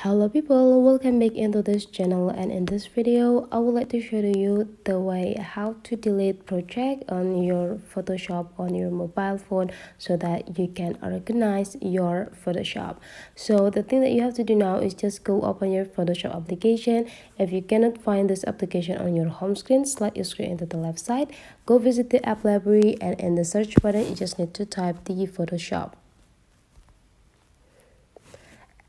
Hello people, welcome back into this channel, and in this video I would like to show you the way how to delete project on your Photoshop on your mobile phone so that you can organize your Photoshop. So the thing that you have to do now is just go open your Photoshop application. If you cannot find this application on your home screen, slide your screen into the left side, go visit the app library, and in the search button you just need to type the Photoshop.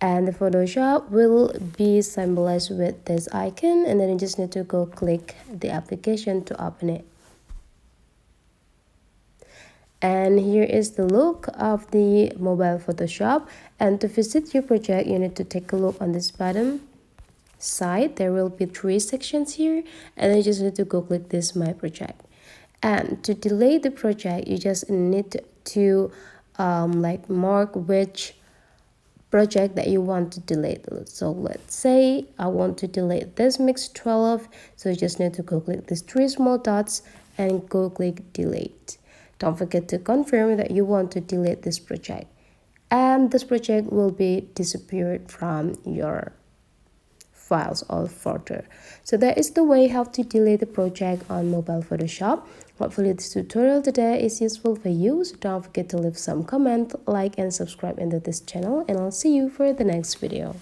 And the Photoshop will be symbolized with this icon, and then you just need to go click the application to open it. And here is the look of the mobile Photoshop. And to visit your project, you need to take a look on this bottom side. There will be 3 sections here, and then you just need to go click this My Project. And to delete the project, you just need to mark which project that you want to delete. So let's say I want to delete this mix 12, so you just need to go click these 3 small dots and go click delete. Don't forget to confirm that you want to delete this project, and this project will be disappeared from your files or folder. So that is the way how to delete the project on mobile Photoshop. Hopefully this tutorial today is useful for you. So don't forget to leave some comment, like and subscribe into this channel, and I'll see you for the next video.